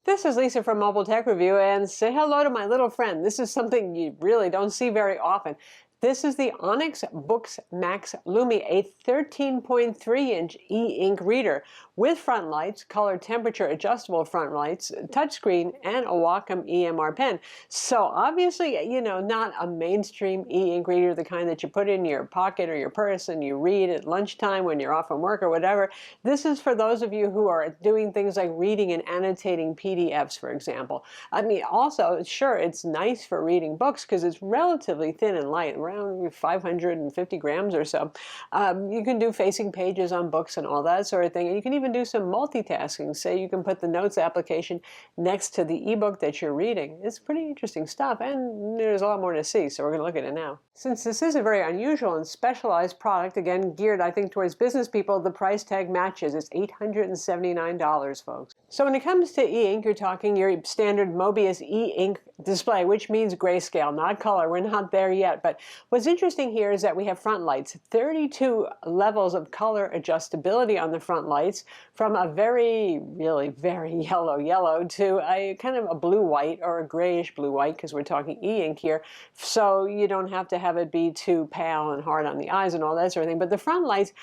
This is Lisa from Mobile Tech Review, and say hello to my little friend. This is something you really don't see very often. This is the Onyx Boox Max Lumi, a 13.3-inch e-ink reader with front lights, color temperature adjustable front lights, touchscreen, and a Wacom EMR pen. So obviously, you know, not a mainstream e-ink reader, the kind that you put in your pocket or your purse and you read at lunchtime when you're off from work or whatever. This is for those of you who are doing things like reading and annotating PDFs, for example. I mean, also, sure, it's nice for reading books because it's relatively thin and light, around 550 grams or so. You can do facing pages on books and all that sort of thing. And you can even do some multitasking. Say you can put the notes application next to the ebook that you're reading. It's pretty interesting stuff, and there's a lot more to see, so we're going to look at it now. Since this is a very unusual and specialized product, again, geared, I think, towards business people, the price tag matches. It's $879, folks. So when it comes to e-ink, you're talking your standard Mobius e-ink display, which means grayscale, not color. We're not there yet, but what's interesting here is that we have front lights, 32 levels of color adjustability on the front lights, from a really very yellow to a kind of a blue-white or a grayish blue-white, because we're talking e-ink here, so you don't have to have it be too pale and hard on the eyes and all that sort of thing. But the front lights,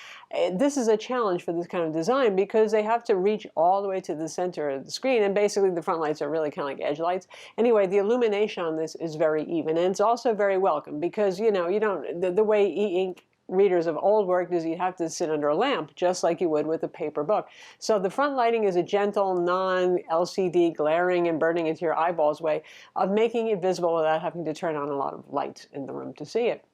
this is a challenge for this kind of design because they have to reach all the way to the center of the screen, and basically the front lights are really kind of like edge lights. Anyway, the illumination on this is very even, and it's also very welcome because, you know, you don't, the way e-ink readers of old worked is you have to sit under a lamp, just like you would with a paper book. So the front lighting is a gentle, non-LCD glaring and burning into your eyeballs way of making it visible without having to turn on a lot of lights in the room to see it.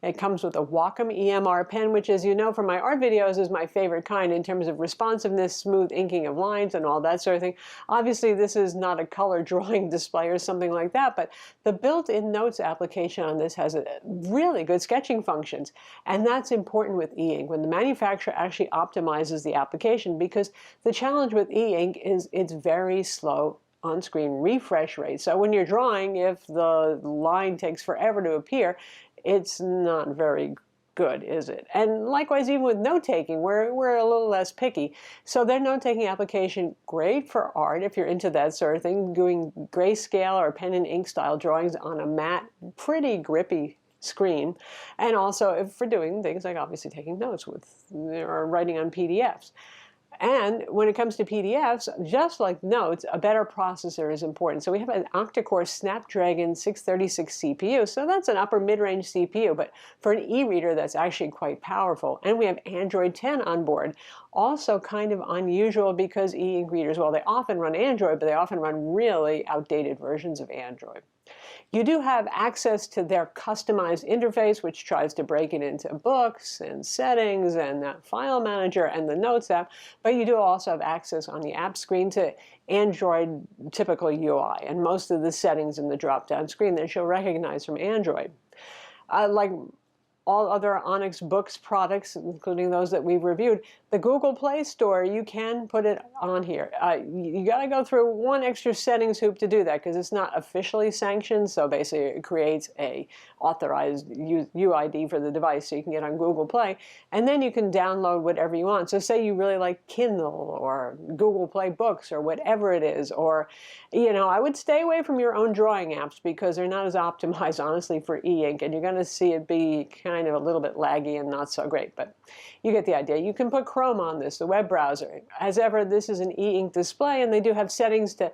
It comes with a Wacom EMR pen, which, as you know from my art videos, is my favorite kind in terms of responsiveness, smooth inking of lines, and all that sort of thing. Obviously, this is not a color drawing display or something like that, but the built-in notes application on this has really good sketching functions. And that's important with e-ink, when the manufacturer actually optimizes the application, because the challenge with e-ink is it's very slow on-screen refresh rate. So when you're drawing, if the line takes forever to appear, it's not very good, is it? And likewise, even with note-taking, we're a little less picky. So their note-taking application, great for art if you're into that sort of thing, doing grayscale or pen and ink style drawings on a matte, pretty grippy screen, and also for doing things like obviously taking notes with or writing on PDFs. And when it comes to PDFs, just like notes, a better processor is important. So we have an octa-core Snapdragon 636 CPU. So that's an upper mid-range CPU, but for an e-reader, that's actually quite powerful. And we have Android 10 on board. Also kind of unusual because e-ink readers, well, they often run Android, but they often run really outdated versions of Android. You do have access to their customized interface, which tries to break it into books and settings and that file manager and the notes app, but you do also have access on the app screen to Android typical UI and most of the settings in the drop-down screen that you'll recognize from Android. Like all other Onyx Boox products, including those that we've reviewed, the Google Play Store, you can put it on here. You got to go through one extra settings hoop to do that because it's not officially sanctioned. So basically it creates a authorized UID for the device so you can get on Google Play. And then you can download whatever you want. So say you really like Kindle or Google Play Books or whatever it is. Or, you know, I would stay away from your own drawing apps because they're not as optimized, honestly, for e-ink. And you're going to see it be kind of a little bit laggy and not so great. But you get the idea. You can put Chrome on this, the web browser. As ever, this is an e-ink display, and they do have settings to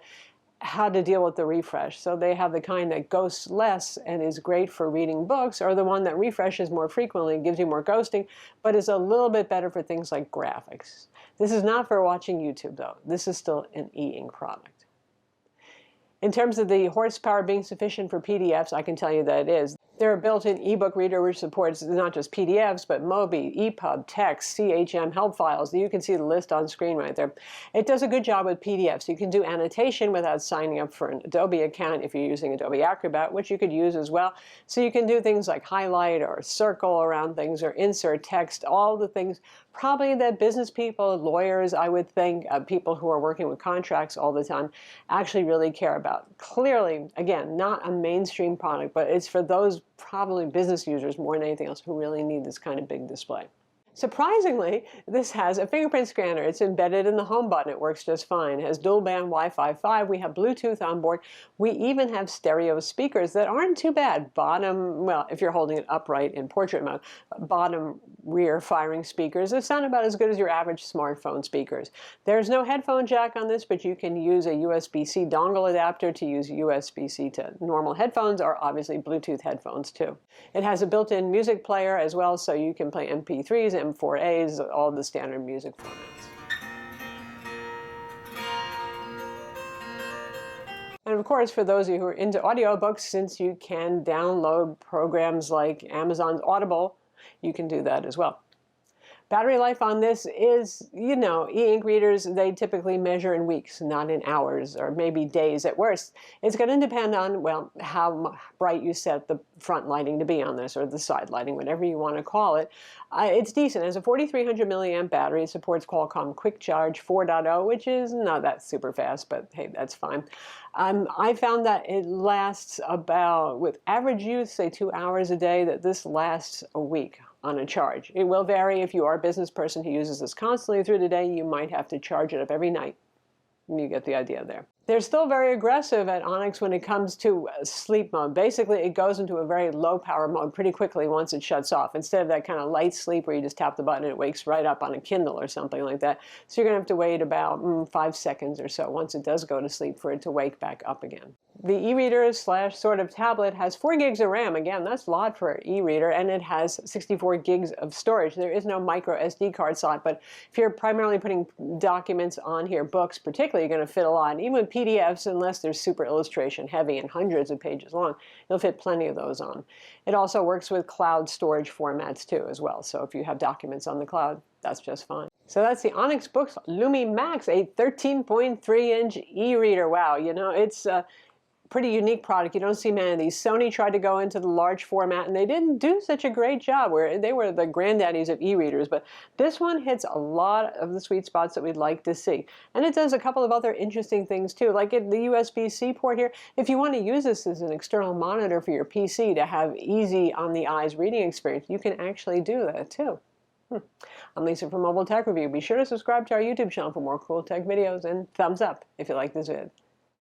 how to deal with the refresh. So they have the kind that ghosts less and is great for reading books, or the one that refreshes more frequently and gives you more ghosting, but is a little bit better for things like graphics. This is not for watching YouTube, though. This is still an e-ink product. In terms of the horsepower being sufficient for PDFs, I can tell you that it is. They're a built-in ebook reader which supports not just PDFs, but Mobi, EPUB, text, CHM, help files. You can see the list on screen right there. It does a good job with PDFs. You can do annotation without signing up for an Adobe account if you're using Adobe Acrobat, which you could use as well. So you can do things like highlight or circle around things or insert text, all the things probably that business people, lawyers, I would think, people who are working with contracts all the time actually really care about. Clearly, again, not a mainstream product, but it's for those probably business users more than anything else who really need this kind of big display. Surprisingly, this has a fingerprint scanner. It's embedded in the home button. It works just fine. It has dual band Wi-Fi 5. We have Bluetooth on board. We even have stereo speakers that aren't too bad. Bottom, well, if you're holding it upright in portrait mode, bottom rear firing speakers. They sound about as good as your average smartphone speakers. There's no headphone jack on this, but you can use a USB-C dongle adapter to use USB-C to normal headphones, or obviously Bluetooth headphones too. It has a built-in music player as well, so you can play MP3s, M4As, all the standard music formats. And of course, for those of you who are into audiobooks, since you can download programs like Amazon's Audible, you can do that as well. Battery life on this is, you know, e-ink readers, they typically measure in weeks, not in hours, or maybe days at worst. It's going to depend on, well, how bright you set the front lighting to be on this, or the side lighting, whatever you want to call it. It's decent. It has a 4,300 milliamp battery. It supports Qualcomm Quick Charge 4.0, which is not that super fast, but hey, that's fine. I found that it lasts about, with average use, say 2 hours a day, that this lasts a week on a charge. It will vary. If you are a business person who uses this constantly through the day, you might have to charge it up every night. You get the idea there. They're still very aggressive at Onyx when it comes to sleep mode. Basically, it goes into a very low power mode pretty quickly once it shuts off, instead of that kind of light sleep where you just tap the button and it wakes right up on a Kindle or something like that. So you're going to have to wait about 5 seconds or so once it does go to sleep for it to wake back up again. The e-reader slash sort of tablet has 4 gigs of RAM. Again, that's a lot for an e-reader, and it has 64 gigs of storage. There is no micro SD card slot, but if you're primarily putting documents on here, books particularly, you're going to fit a lot. Even with PDFs, unless they're super illustration heavy and hundreds of pages long, you'll fit plenty of those on. It also works with cloud storage formats too as well. So if you have documents on the cloud, that's just fine. So that's the Onyx Boox Lumi Max, a 13.3-inch e-reader. Wow, you know, it's pretty unique product. You don't see many of these. Sony tried to go into the large format, and they didn't do such a great job. Where they were the granddaddies of e-readers, but this one hits a lot of the sweet spots that we'd like to see. And it does a couple of other interesting things too, like the USB-C port here. If you want to use this as an external monitor for your PC to have easy on-the-eyes reading experience, you can actually do that too. I'm Lisa from Mobile Tech Review. Be sure to subscribe to our YouTube channel for more cool tech videos, and thumbs up if you like this vid.